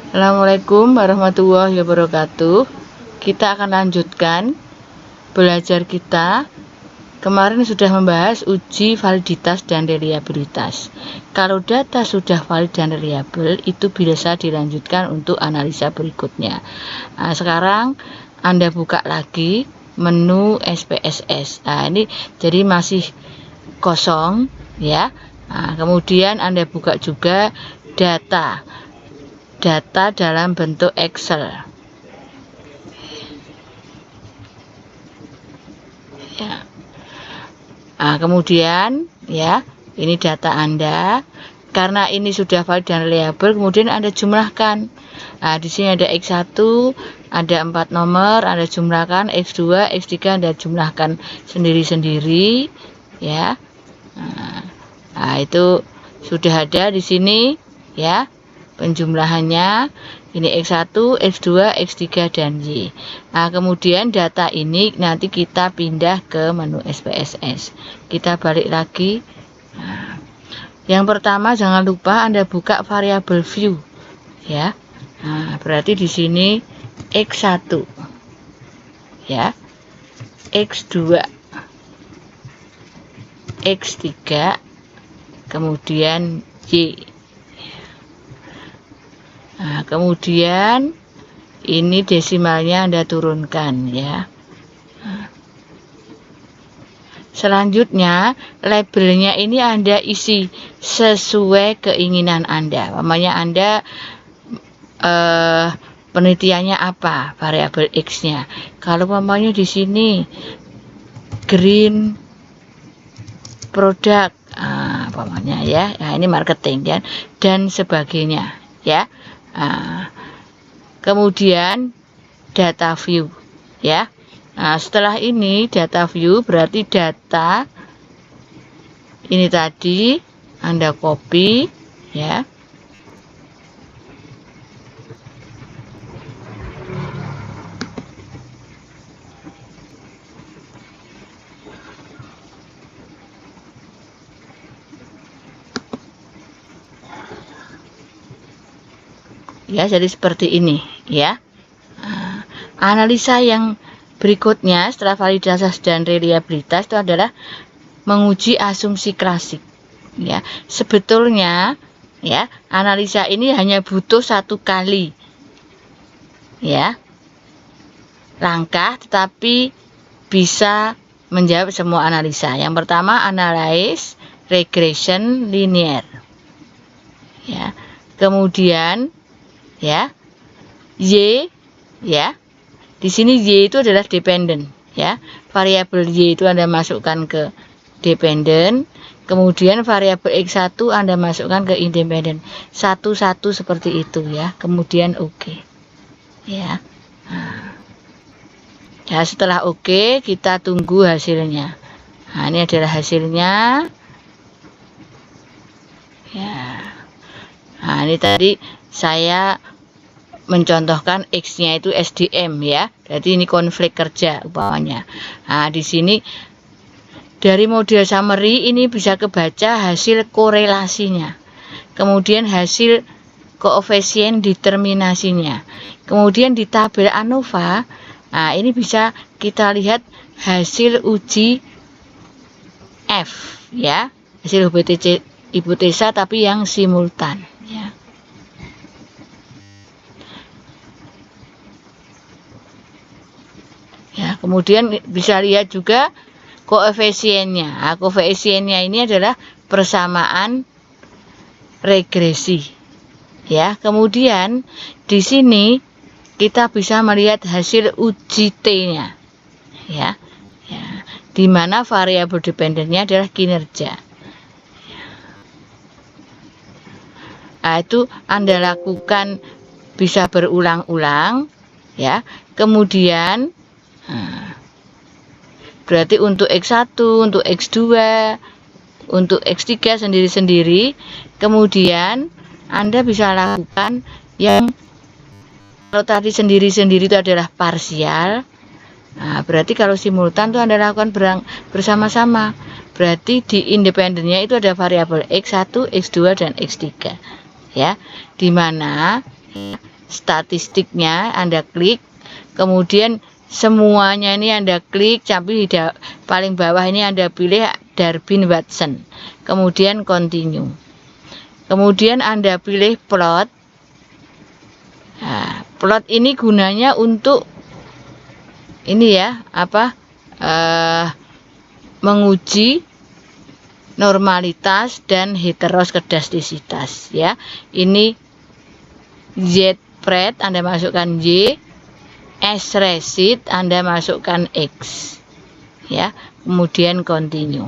Assalamualaikum warahmatullahi wabarakatuh. Kita akan lanjutkan belajar kita. Kemarin sudah membahas uji validitas dan reliabilitas. Kalau data sudah valid dan reliable, itu bisa dilanjutkan untuk analisa berikutnya. Nah, sekarang Anda buka lagi menu SPSS. Nah, ini jadi masih kosong ya. Nah, kemudian Anda buka juga data dalam bentuk Excel ya. Nah, kemudian ya, ini data Anda. Karena ini sudah valid dan reliable, kemudian Anda jumlahkan. Nah, di sini ada X1, ada 4 nomor, Anda jumlahkan, X2, X3 Anda jumlahkan sendiri-sendiri ya. Nah, itu sudah ada di sini ya. Penjumlahannya ini X1, X2, X3 dan Y. Nah, kemudian data ini nanti kita pindah ke menu SPSS. Kita balik lagi. Nah, yang pertama jangan lupa Anda buka variabel view ya. Nah, berarti di sini X1 ya, X2, X3, kemudian Y. Nah, kemudian ini desimalnya Anda turunkan ya. Selanjutnya labelnya ini Anda isi sesuai keinginan Anda. Namanya Anda penelitiannya apa, variabel X-nya. Kalau namanya di sini green product, namanya ya. Nah, ini marketing ya, dan sebagainya ya. Nah, kemudian data view ya. Nah, setelah ini data view berarti data ini tadi Anda copy ya. Ya, jadi seperti ini ya. Nah, analisa yang berikutnya setelah validitas dan reliabilitas itu adalah menguji asumsi klasik ya. Sebetulnya ya, analisa ini hanya butuh satu kali ya langkah, tetapi bisa menjawab semua analisa. Yang pertama, analyze regression linear ya. Kemudian ya, Y ya. Di sini Y itu adalah dependent ya. Variabel Y itu Anda masukkan ke dependent, kemudian variabel X1 Anda masukkan ke independent. Satu-satu seperti itu ya. Kemudian oke. Ya. Nah, ya, setelah oke kita tunggu hasilnya. Nah, ini adalah hasilnya. Ya. Nah, ini tadi saya mencontohkan X-nya itu SDM ya. Jadi ini konflik kerja umpamanya. Nah, di sini dari model summary ini bisa kebaca hasil korelasinya. Kemudian hasil koefisien determinasinya. Kemudian di tabel ANOVA, nah ini bisa kita lihat hasil uji F ya. Hasil hipotesa tapi yang simultan ya. Ya, kemudian bisa lihat juga koefisiennya. Nah, koefisiennya ini adalah persamaan regresi. Ya, kemudian di sini kita bisa melihat hasil uji T-nya. Ya. Ya, di mana variabel dependennya adalah kinerja. Nah, itu Anda lakukan bisa berulang-ulang ya. Kemudian berarti untuk X1, untuk X2, untuk X3 sendiri-sendiri. Kemudian Anda bisa lakukan yang kalau tadi sendiri-sendiri itu adalah parsial. Nah, berarti kalau simultan itu Anda lakukan bersama-sama. Berarti di independennya itu ada variabel X1, X2 dan X3 ya. Dimana statistiknya, Anda klik, kemudian semuanya ini Anda klik, tapi di paling bawah ini Anda pilih Darwin Watson, kemudian continue, kemudian Anda pilih plot. Nah, plot ini gunanya untuk ini ya, menguji normalitas dan heteroskedastisitas ya. Ini Z-pred Anda masukkan Y, S-resid Anda masukkan X ya, kemudian continue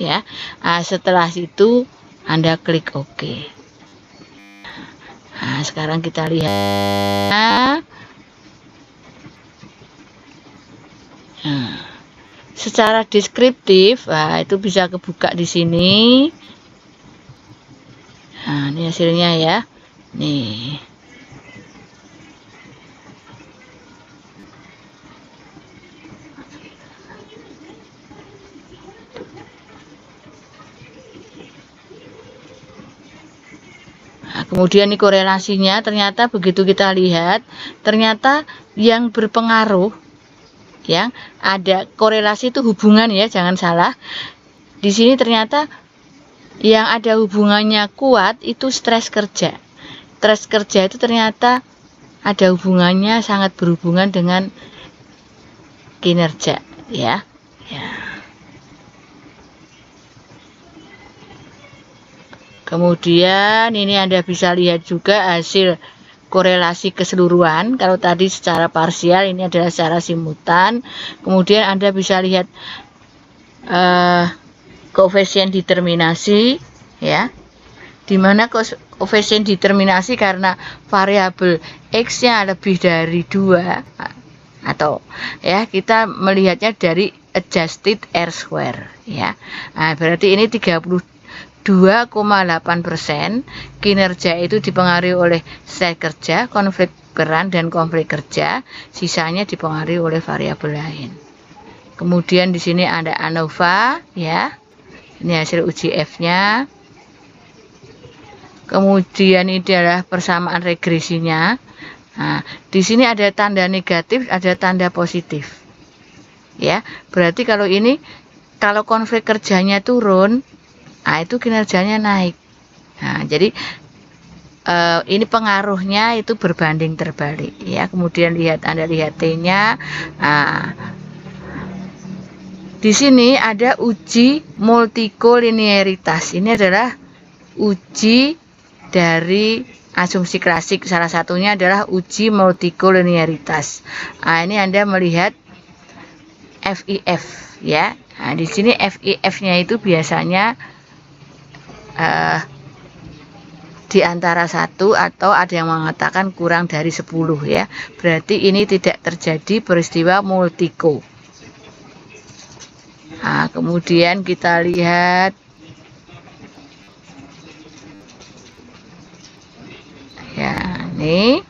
ya. Nah, setelah itu Anda klik OK. Nah, sekarang kita lihat. Nah, secara deskriptif, itu bisa kebuka di sini. Nah, ini hasilnya ya. Nih. Nah, kemudian ini korelasinya, ternyata begitu kita lihat, ternyata yang berpengaruh, yang ada korelasi itu hubungan ya, jangan salah. Di sini ternyata yang ada hubungannya kuat itu stres kerja. Stres kerja itu ternyata ada hubungannya, sangat berhubungan dengan kinerja ya. Kemudian ini Anda bisa lihat juga hasil korelasi keseluruhan. Kalau tadi secara parsial, ini adalah secara simultan. Kemudian Anda bisa lihat koefisien determinasi ya, dimana koefisien determinasi karena variabel X-nya lebih dari 2, atau ya kita melihatnya dari adjusted R-square ya. Nah, berarti ini 32,8% kinerja itu dipengaruhi oleh stres kerja, konflik peran dan konflik kerja, sisanya dipengaruhi oleh variabel lain. Kemudian di sini ada ANOVA ya. Ini hasil uji F-nya. Kemudian ini adalah persamaan regresinya. Nah, di sini ada tanda negatif, ada tanda positif. Ya, berarti kalau ini, kalau konflik kerjanya turun, nah itu kinerjanya naik. Nah, jadi ini pengaruhnya itu berbanding terbalik ya. Kemudian Anda lihat T-nya. Nah, di sini ada uji multikolinearitas. Ini adalah uji dari asumsi klasik. Salah satunya adalah uji multikolinearitas. Nah, ini Anda melihat FIF ya. Nah, di sini FIF-nya itu biasanya di antara 1 atau ada yang mengatakan kurang dari 10 ya. Berarti ini tidak terjadi peristiwa multiko. Nah, kemudian kita lihat ya, ini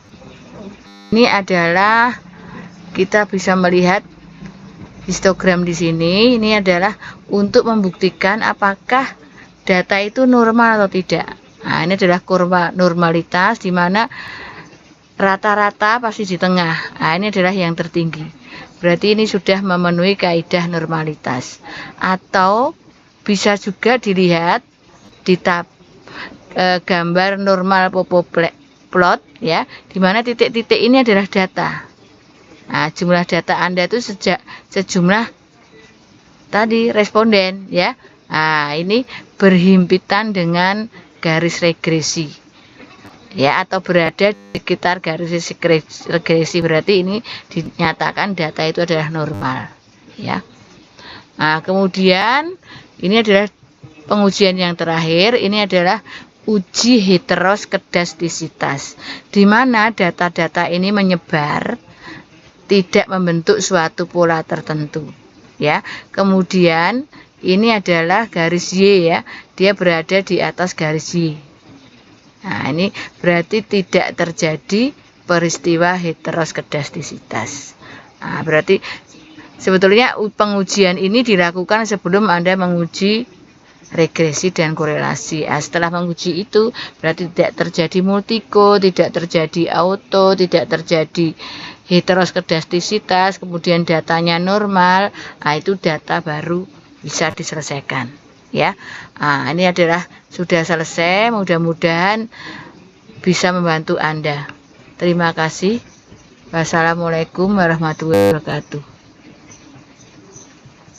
adalah kita bisa melihat histogram di sini. Ini adalah untuk membuktikan apakah data itu normal atau tidak. Nah, ini adalah kurva normalitas di mana rata-rata pasti di tengah. Nah, ini adalah yang tertinggi. Berarti ini sudah memenuhi kaidah normalitas. Atau bisa juga dilihat di gambar normal popo plot ya, di mana titik-titik ini adalah data. Nah, jumlah data Anda itu sejumlah tadi responden ya. Nah, ini berhimpitan dengan garis regresi ya, atau berada di sekitar garis regresi, berarti ini dinyatakan data itu adalah normal ya. Nah, kemudian ini adalah pengujian yang terakhir. Ini adalah uji heteroskedastisitas, di mana data-data ini menyebar, tidak membentuk suatu pola tertentu ya. Kemudian ini adalah garis Y ya, dia berada di atas garis Y. Nah, ini berarti tidak terjadi peristiwa heteroskedastisitas. Nah, berarti sebetulnya pengujian ini dilakukan sebelum Anda menguji regresi dan korelasi. Setelah menguji itu berarti tidak terjadi multiko, tidak terjadi auto, tidak terjadi heteroskedastisitas, kemudian datanya normal. Itu data baru bisa diselesaikan, ya. Ini adalah sudah selesai, mudah-mudahan bisa membantu Anda. Terima kasih. Wassalamualaikum warahmatullahi wabarakatuh.